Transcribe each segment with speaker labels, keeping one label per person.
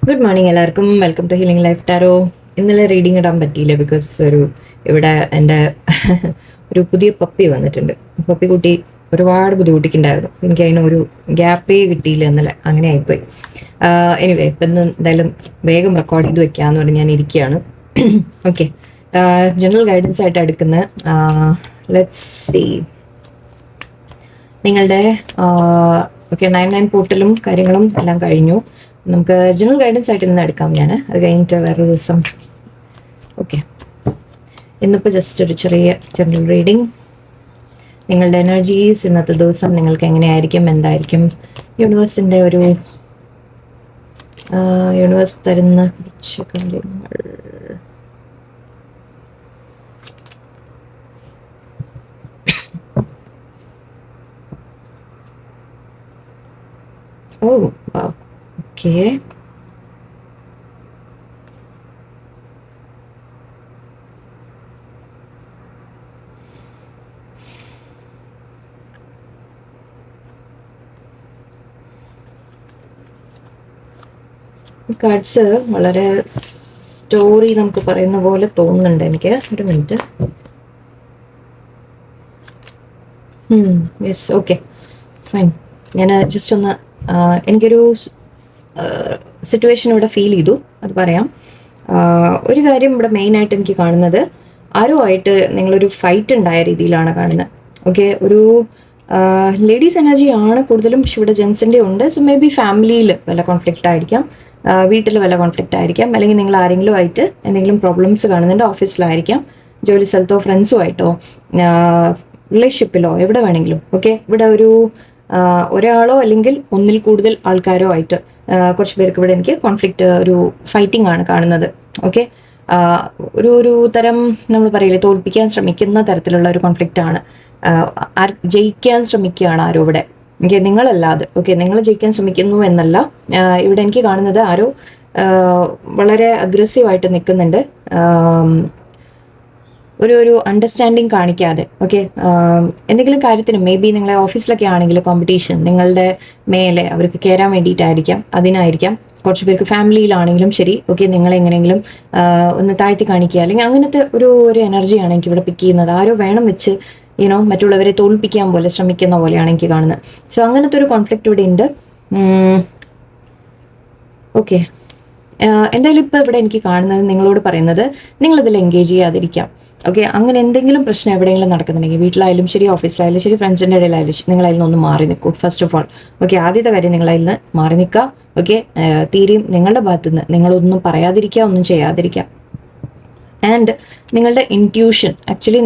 Speaker 1: Good morning എല്ലാവർക്കും. Welcome to healing life tarot. ഇന്നലെ reading ഇടാൻ പറ്റിയില്ല ബിക്കോസ് ഇവിടെ എൻ്റെ ഒരു പുതിയ പപ്പി വന്നിട്ടുണ്ട്. പപ്പി കുട്ടി ഒരുപാട് ബുദ്ധിമുട്ടിക്കുണ്ടായിരുന്നു. എനിക്ക് അതിന് ഗ്യാപ്പേ കിട്ടിയില്ല ഇന്നലെ, അങ്ങനെ ആയിപ്പോയി. എനിവേ ഇപ്പം ഇന്ന് എന്തായാലും വേഗം റെക്കോർഡ് ചെയ്ത് വെക്കാമെന്ന് പറഞ്ഞ് ഞാൻ ഇരിക്കുകയാണ്. ഓക്കെ, ജനറൽ ഗൈഡൻസ് ആയിട്ട് എടുക്കുന്ന ലെറ്റ്സ് സീ നിങ്ങളുടെ ഓക്കെ 9/9 പോർട്ടലും കാര്യങ്ങളും എല്ലാം കഴിഞ്ഞു. നമുക്ക് ജനറൽ ഗൈഡൻസ് ആയിട്ട് ഇന്ന് എടുക്കാം. ഞാൻ അത് കഴിഞ്ഞിട്ട് വേറൊരു ദിവസം. ഓക്കെ, ഇന്നിപ്പോൾ ജസ്റ്റ് ഒരു ചെറിയ ജനറൽ റീഡിങ്. നിങ്ങളുടെ എനർജീസ് ഇന്നത്തെ ദിവസം നിങ്ങൾക്ക് എങ്ങനെയായിരിക്കും, എന്തായിരിക്കും, യൂണിവേഴ്സിൻ്റെ യൂണിവേഴ്സ് തരുന്ന കുറച്ച് കാര്യങ്ങൾ. ഓ വാ, ഓക്കെ. കാർഡ്സ് വളരെ സ്റ്റോറി നമുക്ക് പറയുന്ന പോലെ തോന്നുന്നുണ്ട് എനിക്ക്. ഒരു മിനിറ്റ്. Yes, okay, fine. ഞാൻ ജസ്റ്റ് ഒന്ന് എനിക്കൊരു സിറ്റുവേഷൻ ഇവിടെ ഫീൽ ചെയ്തു, അത് പറയാം. ഒരു കാര്യം ഇവിടെ മെയിനായിട്ട് എനിക്ക് കാണുന്നത്, ആരോ ആയിട്ട് നിങ്ങളൊരു ഫൈറ്റ് ഉണ്ടായ രീതിയിലാണ് കാണുന്നത്. ഓക്കെ, ഒരു ലേഡീസ് എനർജി ആണ് കൂടുതലും, പക്ഷെ ഇവിടെ ജെൻസിൻ്റെ ഉണ്ട്. സോ മേ ബി ഫാമിലിയിൽ വല്ല കോൺഫ്ലിക്റ്റ് ആയിരിക്കാം, വീട്ടിൽ വല്ല കോൺഫ്ലിക്റ്റ് ആയിരിക്കാം, അല്ലെങ്കിൽ നിങ്ങൾ ആരെങ്കിലും ആയിട്ട് എന്തെങ്കിലും പ്രോബ്ലംസ് കാണുന്നുണ്ട്. ഓഫീസിലായിരിക്കാം, ജോലി സ്ഥലത്തോ, ഫ്രണ്ട്സുമായിട്ടോ, റിലേഷൻഷിപ്പിലോ, എവിടെ വേണമെങ്കിലും. ഓക്കെ, ഇവിടെ ഒരാളോ അല്ലെങ്കിൽ ഒന്നിൽ കൂടുതൽ ആൾക്കാരോ ആയിട്ട് കുറച്ച് പേർക്ക് ഇവിടെ എനിക്ക് കോൺഫ്ലിക്റ്റ്, ഒരു ഫൈറ്റിംഗ് ആണ് കാണുന്നത്. ഓക്കെ, ഒരു തരം നമ്മൾ പറയില്ലേ, തോൽപ്പിക്കാൻ ശ്രമിക്കുന്ന തരത്തിലുള്ള ഒരു കോൺഫ്ലിക്റ്റ് ആണ്. ജയിക്കാൻ ശ്രമിക്കുകയാണ് ആരോ ഇവിടെ. ഓക്കെ, നിങ്ങളല്ലാതെ. ഓക്കെ, നിങ്ങൾ ജയിക്കാൻ ശ്രമിക്കുന്നു എന്നല്ല ഇവിടെ എനിക്ക് കാണുന്നത്. ആരോ വളരെ അഗ്രസീവായിട്ട് നിൽക്കുന്നുണ്ട്, ഒരു അണ്ടർസ്റ്റാൻഡിങ് കാണിക്കാതെ. ഓക്കെ, എന്തെങ്കിലും കാര്യത്തിന് മേ ബി നിങ്ങളെ ഓഫീസിലൊക്കെ ആണെങ്കിൽ കോമ്പറ്റീഷൻ നിങ്ങളുടെ മേലെ അവർക്ക് കയറാൻ വേണ്ടിയിട്ടായിരിക്കാം, അതിനായിരിക്കാം. കുറച്ച് പേർക്ക് ഫാമിലിയിലാണെങ്കിലും ശരി. ഓക്കെ, നിങ്ങളെങ്ങനെയെങ്കിലും ഒന്ന് താഴ്ത്തി കാണിക്കുക, അല്ലെങ്കിൽ അങ്ങനത്തെ ഒരു എനർജിയാണ് എനിക്ക് ഇവിടെ പിക്ക് ചെയ്യുന്നത്. ആരോ വേണം വെച്ച് മറ്റുള്ളവരെ തോൽപ്പിക്കാൻ പോലെ ശ്രമിക്കുന്ന പോലെയാണ് എനിക്ക് കാണുന്നത്. സോ അങ്ങനത്തെ ഒരു കോൺഫ്ലിക്റ്റ് ഇവിടെ ഉണ്ട്. ഓക്കെ, എന്തായാലും ഇപ്പോൾ ഇവിടെ എനിക്ക് കാണുന്നത്, നിങ്ങളോട് പറയുന്നത്, നിങ്ങളിതിൽ എൻഗേജ് ചെയ്യാതിരിക്കാം. ഓക്കെ, അങ്ങനെ എന്തെങ്കിലും പ്രശ്നം എവിടെയെങ്കിലും നടക്കുന്നുണ്ടെങ്കിൽ, വീട്ടിലായാലും ശരി, ഓഫീസിലായാലും ശരി, ഫ്രണ്ട്സിൻ്റെ ഇടയിലായാലും ശരി, നിങ്ങളതിൽ നിന്നൊന്ന് മാറി നിൽക്കൂ. ഫസ്റ്റ് ഓഫ് ഓൾ, ഓക്കെ, ആദ്യത്തെ കാര്യം നിങ്ങളതിൽ നിന്ന് മാറി നിൽക്കുക. ഓക്കെ, തീരെയും നിങ്ങളുടെ ഭാഗത്തുനിന്ന് നിങ്ങളൊന്നും പറയാതിരിക്കുക, ഒന്നും ചെയ്യാതിരിക്കുക. ആൻഡ് നിങ്ങളുടെ ഇൻറ്റ്യൂഷൻ, ആക്ച്വലി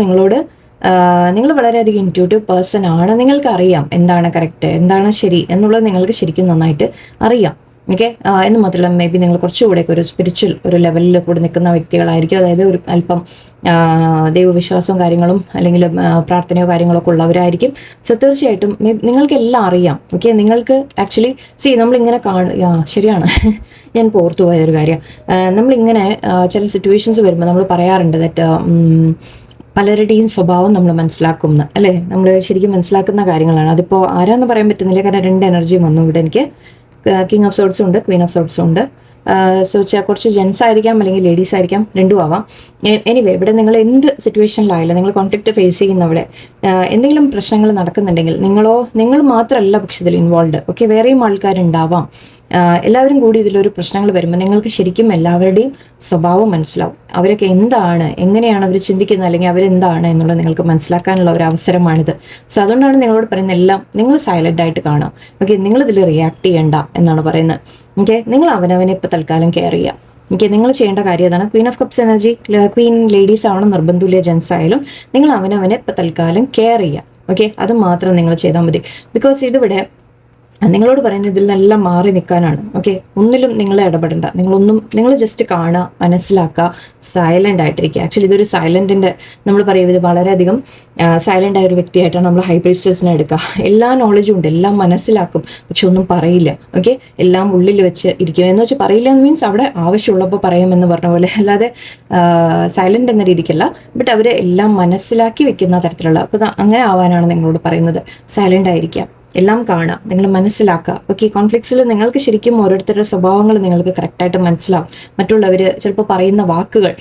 Speaker 1: നിങ്ങൾ വളരെയധികം ഇൻറ്റ്യൂട്ടീവ് പേഴ്സൺ ആണ്. നിങ്ങൾക്കറിയാം എന്താണ് കറക്റ്റ്, എന്താണ് ശരി എന്നുള്ളത് നിങ്ങൾക്ക് ശരിക്കും നന്നായിട്ട് അറിയാം. ഓക്കെ, എന്ന് മാത്രമല്ല, മേ ബി നിങ്ങൾ കുറച്ചുകൂടെയൊക്കെ ഒരു സ്പിരിച്വൽ ഒരു ലെവലിൽ കൂടെ നിൽക്കുന്ന വ്യക്തികളായിരിക്കും. അതായത് ഒരു അല്പം ദൈവവിശ്വാസവും കാര്യങ്ങളും അല്ലെങ്കിൽ പ്രാർത്ഥനയോ കാര്യങ്ങളൊക്കെ ഉള്ളവരായിരിക്കും. സോ തീർച്ചയായിട്ടും നിങ്ങൾക്കെല്ലാം അറിയാം. ഓക്കെ, നിങ്ങൾക്ക് ആക്ച്വലി നമ്മളിങ്ങനെ ശരിയാണ്. ഞാൻ ഓർത്തു പോയ ഒരു കാര്യം, നമ്മളിങ്ങനെ ചില സിറ്റുവേഷൻസ് വരുമ്പോൾ നമ്മൾ പറയാറുണ്ട് ദറ്റ് പലരുടെയും സ്വഭാവം നമ്മൾ മനസ്സിലാക്കും എന്ന്, അല്ലേ? നമ്മൾ ശരിക്കും മനസ്സിലാക്കുന്ന കാര്യങ്ങളാണ്. അതിപ്പോൾ ആരാന്ന് പറയാൻ പറ്റുന്നില്ല, കാരണം 2 എനർജിയും വന്നു ഇവിടെ എനിക്ക്. കിങ് ഓഫ് സോർട്സും ഉണ്ട്, ക്വീൻ ഓഫ് സോർട്സും ഉണ്ട്. സോ കുറച്ച് ജെൻസ് ആയിരിക്കാം, അല്ലെങ്കിൽ ലേഡീസ് ആയിരിക്കാം, രണ്ടും ആവാം. എനിവേ ഇവിടെ നിങ്ങൾ എന്ത് സിറ്റുവേഷനിലായാലും, നിങ്ങൾ കോൺഫ്ലിക്റ്റ് ഫേസ് ചെയ്യുന്നവിടെ എന്തെങ്കിലും പ്രശ്നങ്ങൾ നടക്കുന്നുണ്ടെങ്കിൽ നിങ്ങൾ മാത്രമല്ല പക്ഷെ ഇതിൽ ഇൻവോൾവ്. ഓക്കെ, വേറെയും ആൾക്കാരുണ്ടാവാം. എല്ലാവരും കൂടി ഇതിലൊരു പ്രശ്നങ്ങൾ വരുമ്പോൾ നിങ്ങൾക്ക് ശരിക്കും എല്ലാവരുടെയും സ്വഭാവം മനസ്സിലാവും. അവരൊക്കെ എന്താണ്, എങ്ങനെയാണ് അവർ ചിന്തിക്കുന്നത്, അല്ലെങ്കിൽ അവരെന്താണ് എന്നുള്ളത് നിങ്ങൾക്ക് മനസ്സിലാക്കാനുള്ള ഒരു അവസരമാണിത്. സോ അതുകൊണ്ടാണ് നിങ്ങളോട് പറയുന്നത്, എല്ലാം നിങ്ങൾ സൈലൻ്റ് ആയിട്ട് കാണാം. ഓക്കെ, നിങ്ങളിതിൽ റിയാക്ട് ചെയ്യണ്ട എന്നാണ് പറയുന്നത്. ഓക്കെ, നിങ്ങൾ അവനവനെ ഇപ്പോൾ തൽക്കാലം കെയർ ചെയ്യാം. ഓക്കെ, നിങ്ങൾ ചെയ്യേണ്ട കാര്യം അതാണ്. Queen of cups energy, Queen ladies ആവണം നിർബന്ധമില്ല, ജെൻസ് ആയാലും നിങ്ങൾ അവനവനെ ഇപ്പോൾ തൽക്കാലം കെയർ ചെയ്യുക. ഓക്കെ, അത് മാത്രം നിങ്ങൾ ചെയ്താൽ മതി. ബിക്കോസ് ഇതിവിടെ നിങ്ങളോട് പറയുന്നത് ഇതിൽ നിന്നെല്ലാം മാറി നിൽക്കാനാണ്. ഓക്കെ, ഒന്നിലും നിങ്ങൾ ഇടപെടണ്ട. നിങ്ങൾ ജസ്റ്റ് കാണുക, മനസ്സിലാക്കുക, സൈലൻ്റ് ആയിട്ടിരിക്കുക. ആക്ച്വലി ഇതൊരു സൈലൻറ്റിൻ്റെ, നമ്മൾ പറയും ഇത് വളരെയധികം സൈലൻ്റ് ആയ ഒരു വ്യക്തിയായിട്ടാണ് നമ്മൾ ഹൈ പ്രീസ്റ്റസിനെ എടുക്കുക. എല്ലാ നോളജും ഉണ്ട്, എല്ലാം മനസ്സിലാക്കും, പക്ഷെ ഒന്നും പറയില്ല. ഓക്കെ, എല്ലാം ഉള്ളിൽ വെച്ച് ഇരിക്കും. എന്ന് വെച്ചാൽ പറയില്ല എന്ന് മീൻസ് അവിടെ ആവശ്യമുള്ളപ്പോൾ പറയുമെന്ന് പറഞ്ഞ പോലെ, അല്ലാതെ സൈലൻ്റ് എന്ന രീതിക്കല്ല. ബട്ട് അവർ എല്ലാം മനസ്സിലാക്കി വെക്കുന്ന തരത്തിലുള്ള. അപ്പോൾ അങ്ങനെ ആവാനാണ് നിങ്ങളോട് പറയുന്നത്. സൈലൻ്റ് ആയിരിക്കാം. എല്ലാം കാണുക, നിങ്ങൾ മനസ്സിലാക്കുക. ഓക്കെ, കോൺഫ്ലിക്ട്സിൽ നിങ്ങൾക്ക് ശരിക്കും ഓരോരുത്തരുടെ സ്വഭാവങ്ങൾ നിങ്ങൾക്ക് കറക്റ്റായിട്ട് മനസ്സിലാവും. മറ്റുള്ളവർ ചിലപ്പോൾ പറയുന്ന വാക്കുകൾ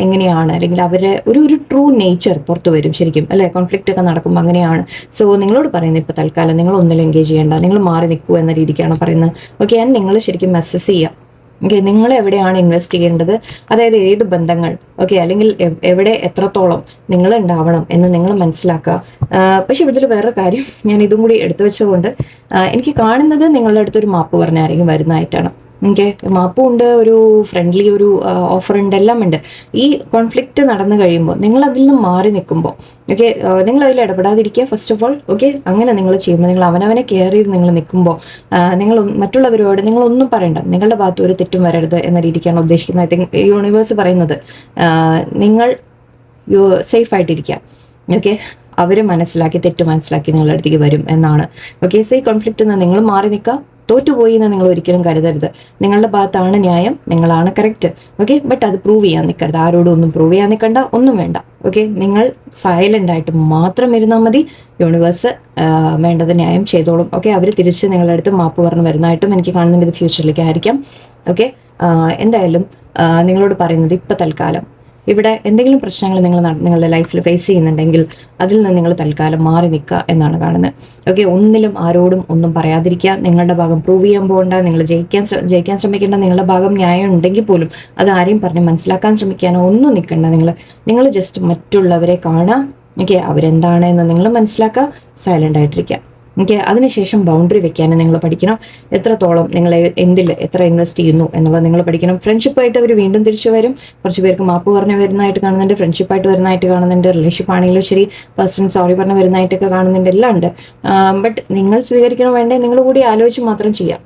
Speaker 1: എങ്ങനെയാണ്, അല്ലെങ്കിൽ അവരെ ഒരു ട്രൂ നേച്ചർ പുറത്തു വരും ശരിക്കും, അല്ലേ? കോൺഫ്ലിക്റ്റ് ഒക്കെ നടക്കുമ്പോൾ അങ്ങനെയാണ്. സോ നിങ്ങളോട് പറയുന്നത് ഇപ്പോൾ തൽക്കാലം നിങ്ങൾ ഒന്നിലും എൻഗേജ് ചെയ്യേണ്ട, നിങ്ങൾ മാറി നിൽക്കൂ എന്ന രീതിക്കാണ് പറയുന്നത്. ഓക്കെ, ആൻഡ് നിങ്ങൾ ശരിക്കും അസസ് ചെയ്യുക. ഓക്കെ, നിങ്ങൾ എവിടെയാണ് ഇൻവെസ്റ്റ് ചെയ്യേണ്ടത്, അതായത് ഏത് ബന്ധങ്ങൾ, ഓക്കെ, അല്ലെങ്കിൽ എവിടെ എത്രത്തോളം നിങ്ങൾ ഉണ്ടാവണം എന്ന് നിങ്ങൾ മനസ്സിലാക്കുക. പക്ഷെ ഇതിൽ വേറൊരു കാര്യം ഞാൻ ഇതും കൂടി എടുത്തു വെച്ചുകൊണ്ട് എനിക്ക് കാണുന്നത് നിങ്ങളുടെ അടുത്തൊരു മാപ്പ് പറഞ്ഞ ആരെങ്കിലും വരുന്നതായിട്ടാണ്. ഓക്കെ, മാപ്പും ഉണ്ട്, ഒരു ഫ്രണ്ട്ലി ഒരു ഓഫർ ഉണ്ട്, എല്ലാം ഉണ്ട്. ഈ കോൺഫ്ലിക്റ്റ് നടന്നു കഴിയുമ്പോൾ നിങ്ങൾ അതിൽ നിന്ന് മാറി നിൽക്കുമ്പോൾ, ഓക്കെ, നിങ്ങൾ അതിൽ ഇടപെടാതിരിക്കുക ഫസ്റ്റ് ഓഫ് ഓൾ. ഓക്കെ, അങ്ങനെ നിങ്ങൾ ചെയ്യുമ്പോൾ, നിങ്ങൾ അവനവനെ കെയർ ചെയ്ത് നിങ്ങൾ നിൽക്കുമ്പോൾ, നിങ്ങൾ മറ്റുള്ളവരോട് നിങ്ങളൊന്നും പറയണ്ട, നിങ്ങളുടെ ഭാഗത്ത് ഒരു തെറ്റും വരരുത് എന്ന രീതിക്കാണ് ഉദ്ദേശിക്കുന്നത്. ഐ തിങ്ക് യൂണിവേഴ്സ് പറയുന്നത് നിങ്ങൾ സേഫ് ആയിട്ടിരിക്കുക. ഓക്കെ, അവർ മനസ്സിലാക്കി, തെറ്റ് മനസ്സിലാക്കി നിങ്ങളുടെ അടുത്തേക്ക് വരും എന്നാണ്. ഓക്കെ, സോ ഈ കോൺഫ്ലിക്റ്റിൽ നിന്ന് നിങ്ങൾ മാറി നിൽക്കുക. തോറ്റുപോയി എന്ന് നിങ്ങൾ ഒരിക്കലും കരുതരുത്. നിങ്ങളുടെ ഭാഗത്താണ് ന്യായം, നിങ്ങളാണ് കറക്റ്റ്. ഓക്കെ, ബട്ട് അത് പ്രൂവ് ചെയ്യാൻ നിൽക്കരുത്, ആരോടും ഒന്നും പ്രൂവ് ചെയ്യാൻ നിൽക്കണ്ട, ഒന്നും വേണ്ട. ഓക്കെ, നിങ്ങൾ സൈലൻ്റ് ആയിട്ട് മാത്രം ഇരുന്നാൽ മതി. യൂണിവേഴ്സ് വേണ്ടത് ന്യായം ചെയ്തോളും. ഓക്കെ, അവർ തിരിച്ച് നിങ്ങളുടെ അടുത്ത് മാപ്പ് പറഞ്ഞ് വരുന്നതായിട്ടും എനിക്ക് കാണുന്നുണ്ട്. ഇത് ഫ്യൂച്ചറിലേക്ക് ആയിരിക്കാം. ഓക്കെ, എന്തായാലും നിങ്ങളോട് പറയുന്നത് ഇപ്പം തൽക്കാലം ഇവിടെ എന്തെങ്കിലും പ്രശ്നങ്ങൾ നിങ്ങളുടെ ലൈഫിൽ ഫേസ് ചെയ്യുന്നുണ്ടെങ്കിൽ അതിൽ നിന്ന് നിങ്ങൾ തൽക്കാലം മാറി നിൽക്കുക എന്നാണ് കാണുന്നത്. ഓക്കെ, ഒന്നിലും ആരോടും ഒന്നും പറയാതിരിക്കുക. നിങ്ങളുടെ ഭാഗം പ്രൂവ് ചെയ്യാൻ പോകണ്ട, നിങ്ങൾ ജയിക്കാൻ ശ്രമിക്കേണ്ട. നിങ്ങളുടെ ഭാഗം ന്യായം ഉണ്ടെങ്കിൽ പോലും അത് ആരെയും പറഞ്ഞ് മനസ്സിലാക്കാൻ ശ്രമിക്കാനോ ഒന്നും നിൽക്കണ്ട. നിങ്ങൾ ജസ്റ്റ് മറ്റുള്ളവരെ കാണാം. ഓക്കെ, അവരെന്താണ് എന്ന് നിങ്ങൾ മനസ്സിലാക്കുക, സൈലൻ്റ് ആയിട്ടിരിക്കുക. ഓക്കെ, അതിനുശേഷം ബൗണ്ടറി വെക്കാനും നിങ്ങൾ പഠിക്കണം. എത്രത്തോളം നിങ്ങൾ എന്തിൽ എത്ര ഇൻവെസ്റ്റ് ചെയ്യുന്നു എന്നുള്ളത് നിങ്ങൾ പഠിക്കണം. ഫ്രണ്ട്ഷിപ്പായിട്ട് അവർ വീണ്ടും തിരിച്ചു വരും. കുറച്ച് പേർക്ക് മാപ്പ് പറഞ്ഞ് വരുന്നതായിട്ട് കാണുന്നുണ്ട്, ഫ്രണ്ട്ഷിപ്പായിട്ട് വരുന്നതായിട്ട് കാണുന്നുണ്ട്, റിലേഷൻഷിപ്പ് ആണെങ്കിലും ശരി, പേഴ്സൺ സോറി പറഞ്ഞ് വരുന്നതായിട്ടൊക്കെ കാണുന്നുണ്ട്, എല്ലാം ഉണ്ട്. ബട്ട് നിങ്ങൾ സ്വീകരിക്കണം വേണ്ടേ, നിങ്ങൾ കൂടി ആലോചിച്ച് മാത്രം ചെയ്യാം.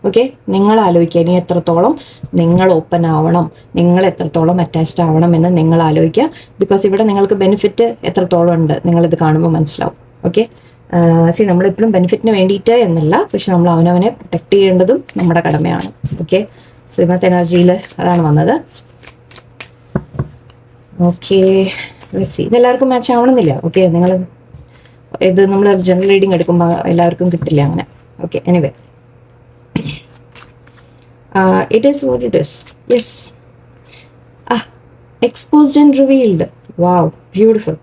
Speaker 1: ഓക്കെ, നിങ്ങൾ ആലോചിക്കുക, ഇനി എത്രത്തോളം നിങ്ങൾ ഓപ്പൺ ആവണം, നിങ്ങൾ എത്രത്തോളം അറ്റാച്ച്ഡ് ആവണം എന്ന് നിങ്ങൾ ആലോചിക്കുക. ബിക്കോസ് ഇവിടെ നിങ്ങൾക്ക് ബെനിഫിറ്റ് എത്രത്തോളം ഉണ്ട് നിങ്ങളിത് കാണുമ്പോൾ മനസ്സിലാവും. ഓക്കെ, നമ്മളെപ്പോഴും ബെനിഫിറ്റിന് വേണ്ടിയിട്ട് എന്നല്ല, പക്ഷെ നമ്മൾ അവനവനെ പ്രൊട്ടക്ട് ചെയ്യേണ്ടതും നമ്മുടെ കടമയാണ്. ഓക്കെ, സോ ഇന്നത്തെ എനർജിയിൽ അതാണ് വന്നത്. ഓക്കെ, ഇതെല്ലാവർക്കും മാച്ച് ആവണമെന്നില്ല. ഓക്കെ, ഇത് നമ്മൾ ജനറൽ റീഡിങ് എടുക്കുമ്പോൾ എല്ലാവർക്കും കിട്ടില്ല അങ്ങനെ. Okay, anyway, it is what it is. Yes, exposed and revealed. Wow, beautiful.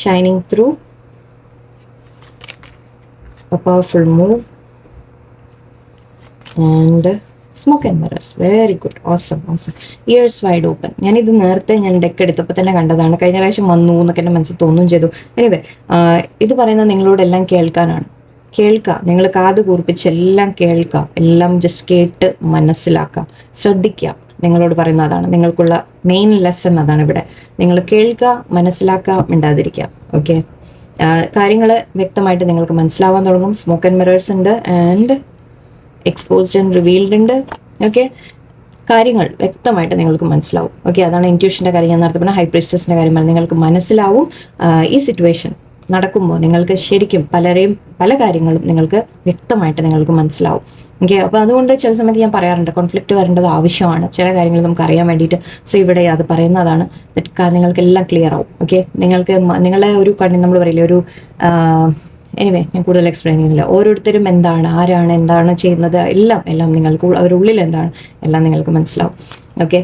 Speaker 1: Shining through, a powerful move, and smoke and mirrors. Very good, awesome. Ears wide open. ഞാനിത് നേരത്തെ deck എടുത്തപ്പോൾ തന്നെ കണ്ടതാണ്. കഴിഞ്ഞ പ്രാവശ്യം വന്നു എന്നൊക്കെ എൻ്റെ മനസ്സിൽ തോന്നുകയും ചെയ്തു. എനിവേ, ഇത് പറയുന്നത് നിങ്ങളോടെല്ലാം കേൾക്കാനാണ്. കേൾക്കുക, നിങ്ങൾ കാത് കൂർപ്പിച്ച് എല്ലാം കേൾക്കുക, എല്ലാം ജസ്റ്റ് കേട്ട് മനസ്സിലാക്കുക, ശ്രദ്ധിക്കുക. നിങ്ങളോട് പറയുന്ന അതാണ്, നിങ്ങൾക്കുള്ള മെയിൻ ലെസൺ അതാണ് ഇവിടെ. നിങ്ങൾ കേൾക്കുക, മനസ്സിലാക്കുക, മിണ്ടാതിരിക്കുക. ഓക്കെ, കാര്യങ്ങൾ വ്യക്തമായിട്ട് നിങ്ങൾക്ക് മനസ്സിലാവാൻ തുടങ്ങും. സ്മോക്ക് ആൻഡ് മിറേഴ്സ് ഉണ്ട്, ആൻഡ് എക്സ്പോസ്ഡ് ആൻഡ് റിവീൽഡ് ഉണ്ട്. ഓക്കെ, കാര്യങ്ങൾ വ്യക്തമായിട്ട് നിങ്ങൾക്ക് മനസ്സിലാവും. ഓക്കെ, അതാണ് ഇൻറ്റ്യൂഷൻ്റെ കാര്യം ഞാൻ നേരത്തെ പറഞ്ഞ. ഹൈ പ്രീസ്റ്റസിൻ്റെ കാര്യം പറഞ്ഞാൽ നിങ്ങൾക്ക് മനസ്സിലാവും. ഈ സിറ്റുവേഷൻ നടക്കുമ്പോൾ നിങ്ങൾക്ക് ശരിക്കും പല കാര്യങ്ങളും നിങ്ങൾക്ക് വ്യക്തമായിട്ട് നിങ്ങൾക്ക് മനസ്സിലാവും. ഓക്കെ, അപ്പോൾ അതുകൊണ്ട് ചില സമയത്ത് ഞാൻ പറയാറുണ്ട്, കോൺഫ്ലിക്റ്റ് വരേണ്ടത് ആവശ്യമാണ് ചില കാര്യങ്ങൾ നമുക്ക് അറിയാൻ വേണ്ടിയിട്ട്. സോ ഇവിടെ അത് പറയുന്നതാണ്, നിങ്ങൾക്കെല്ലാം ക്ലിയർ ആവും. ഓക്കെ, നിങ്ങളെ ഒരു നമ്മൾ പറയില്ലേ ഒരു എനിവേ, ഞാൻ കൂടുതൽ എക്സ്പ്ലെയിൻ ചെയ്യുന്നില്ല. ഓരോരുത്തരും ആരാണ് എന്താണ് ചെയ്യുന്നത് എല്ലാം നിങ്ങൾക്ക് അവരുള്ളിൽ എന്താണ് എല്ലാം നിങ്ങൾക്ക് മനസ്സിലാവും. ഓക്കെ,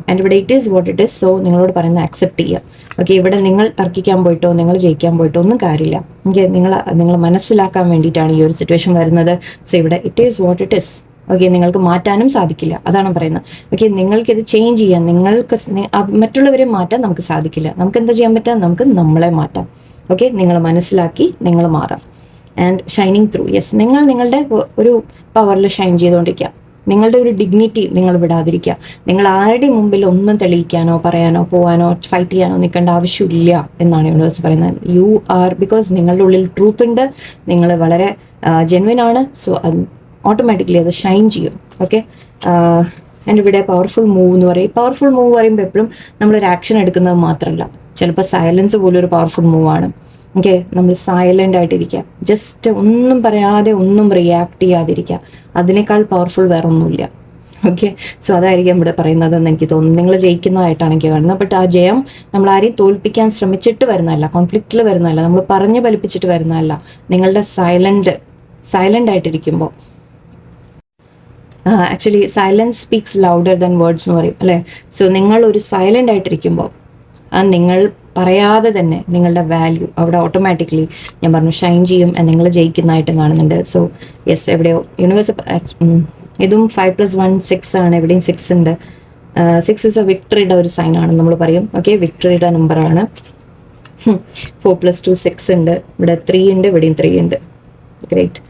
Speaker 1: ആൻഡ് ഇവിടെ it is what it is. So നിങ്ങളോട് പറയുന്നത് അക്സെപ്റ്റ് ചെയ്യുക. ഓക്കെ, ഇവിടെ നിങ്ങൾ തർക്കിക്കാൻ പോയിട്ടോ നിങ്ങൾ ജയിക്കാൻ പോയിട്ടോ ഒന്നും കാര്യമില്ല. ഓക്കെ, നിങ്ങൾ മനസ്സിലാക്കാൻ വേണ്ടിയിട്ടാണ് ഈ ഒരു സിറ്റുവേഷൻ വരുന്നത്. സോ ഇവിടെ it is what it is. Okay, നിങ്ങൾക്ക് മാറ്റാനും സാധിക്കില്ല, അതാണ് പറയുന്നത്. ഓക്കെ, നിങ്ങൾക്കിത് ചേഞ്ച് ചെയ്യാൻ, മറ്റുള്ളവരെ മാറ്റാൻ നമുക്ക് സാധിക്കില്ല. നമുക്ക് എന്താ ചെയ്യാൻ പറ്റുക, നമുക്ക് നമ്മളെ മാറ്റാം. ഓക്കെ, നിങ്ങൾ മനസ്സിലാക്കി നിങ്ങൾ മാറാം. And shining through. യെസ്, നിങ്ങളുടെ ഒരു പവറിൽ ഷൈൻ ചെയ്തുകൊണ്ടിരിക്കുക. നിങ്ങളുടെ ഒരു ഡിഗ്നിറ്റി നിങ്ങൾ വിടാതിരിക്കുക. നിങ്ങൾ ആരുടെ മുമ്പിൽ ഒന്നും തെളിയിക്കാനോ പറയാനോ പോകാനോ ഫൈറ്റ് ചെയ്യാനോ നിൽക്കേണ്ട ആവശ്യമില്ല എന്നാണ് യൂണിവേഴ്സ് പറയുന്നത്. യു ആർ, ബിക്കോസ് നിങ്ങളുടെ ഉള്ളിൽ ട്രൂത്ത് ഉണ്ട്, നിങ്ങൾ വളരെ ജെന്വിൻ ആണ്. സോ അത് ഓട്ടോമാറ്റിക്കലി അത് ഷൈൻ ചെയ്യും. ഓക്കെ, ആൻഡ് ഇവിടെ പവർഫുൾ മൂവ് എന്ന് പറയും. പവർഫുൾ മൂവ് പറയുമ്പോൾ എപ്പോഴും നമ്മളൊരു ആക്ഷൻ എടുക്കുന്നത് മാത്രമല്ല, ചിലപ്പോൾ സൈലൻസ് പോലും ഒരു പവർഫുൾ മൂവാണ്. ഓക്കെ, നമ്മൾ സൈലൻ്റ് ആയിട്ടിരിക്കുക, ജസ്റ്റ് ഒന്നും പറയാതെ ഒന്നും റിയാക്ട് ചെയ്യാതിരിക്കുക. അതിനേക്കാൾ പവർഫുൾ വേറെ ഒന്നുമില്ല. ഓക്കെ, സോ അതായിരിക്കും ഇവിടെ പറയുന്നതെന്ന് എനിക്ക് തോന്നുന്നു. നിങ്ങൾ ജയിക്കുന്നതായിട്ടാണ് എനിക്ക് കാണുന്നത്. ബട്ട് ആ ജയം നമ്മൾ ആരെയും തോൽപ്പിക്കാൻ ശ്രമിച്ചിട്ട് വരുന്നതല്ല, കോൺഫ്ലിക്റ്റിൽ വരുന്നതല്ല, നമ്മൾ പറഞ്ഞ് ഫലിപ്പിച്ചിട്ട് വരുന്നതല്ല. നിങ്ങളുടെ സൈലൻ്റ് ആയിട്ടിരിക്കുമ്പോൾ, actually silence speaks louder than words എന്ന് പറയും അല്ലേ. സോ നിങ്ങൾ ഒരു സൈലൻ്റ് ആയിട്ടിരിക്കുമ്പോൾ നിങ്ങൾ പറയാതെ തന്നെ നിങ്ങളുടെ വാല്യൂ അവിടെ ഓട്ടോമാറ്റിക്കലി ഞാൻ പറഞ്ഞു ഷൈൻ ചെയ്യും, നിങ്ങൾ ജയിക്കുന്നതായിട്ടും കാണുന്നുണ്ട്. സോ യെസ്, എവിടെയോ യൂണിവേഴ്സ് ഇതും 5+1 6 ആണ്, എവിടെയും 6 ഉണ്ട്. 6 ഇസ് എ വിക്ടറിയുടെ ഒരു സൈൻ ആണെന്ന് നമ്മൾ പറയും. ഓക്കെ, വിക്ടറിയുടെ നമ്പറാണ്. 4+2 6 ഉണ്ട്, ഇവിടെ 3 ഉണ്ട്, ഇവിടെയും 3 ഉണ്ട്. Great.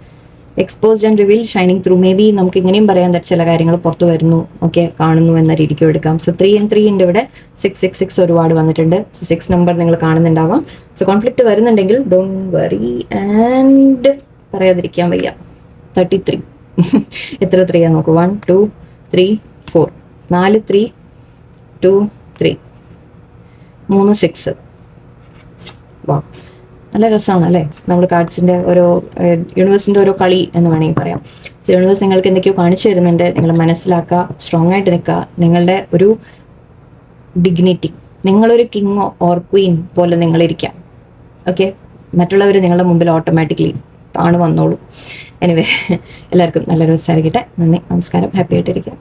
Speaker 1: Exposed and reveal shining through. May be നമുക്ക് ഇങ്ങനെയും പറയാൻ ചില കാര്യങ്ങൾ പുറത്ത് വരുന്നു, ഓക്കെ, കാണുന്നു എന്ന രീതിക്കും എടുക്കാം. സോ 3 and 3 ഉണ്ട് ഇവിടെ. 6 ഒരുപാട് വന്നിട്ടുണ്ട്. സോ 6 നമ്പർ നിങ്ങൾ കാണുന്നുണ്ടാവാം. സോ കോൺഫ്ലിക്റ്റ് വരുന്നുണ്ടെങ്കിൽ ഡോണ്ട് വറി, ആൻഡ് പറയാതിരിക്കാൻ വയ്യ. 33 എത്ര 3 ആ നോക്കൂ. 1 2 3 4 4 3 2 3 3 6. വാ, നല്ല രസമാണ് അല്ലേ. നമ്മൾ കാർഡ്സിൻ്റെ ഓരോ യൂണിവേഴ്സിൻ്റെ ഓരോ കളി എന്ന് വേണമെങ്കിൽ പറയാം. സോ യൂണിവേഴ്സ് നിങ്ങൾക്ക് എന്തൊക്കെയോ കാണിച്ചു തരുന്നുണ്ട്. നിങ്ങൾ മനസ്സിലാക്കുക, സ്ട്രോങ് ആയിട്ട് നിൽക്കുക. നിങ്ങളുടെ ഒരു ഡിഗ്നിറ്റി, നിങ്ങളൊരു കിങ്ങോ ഓർ ക്വീൻ പോലെ നിങ്ങളിരിക്കാം. ഓക്കെ, മറ്റുള്ളവർ നിങ്ങളുടെ മുമ്പിൽ ഓട്ടോമാറ്റിക്കലി വന്നോളൂ. എനിവേ, എല്ലാവർക്കും നല്ലൊരു ദിവസമായിരിക്കട്ടെ. നന്ദി, നമസ്കാരം, ഹാപ്പി ആയിട്ടിരിക്കുക.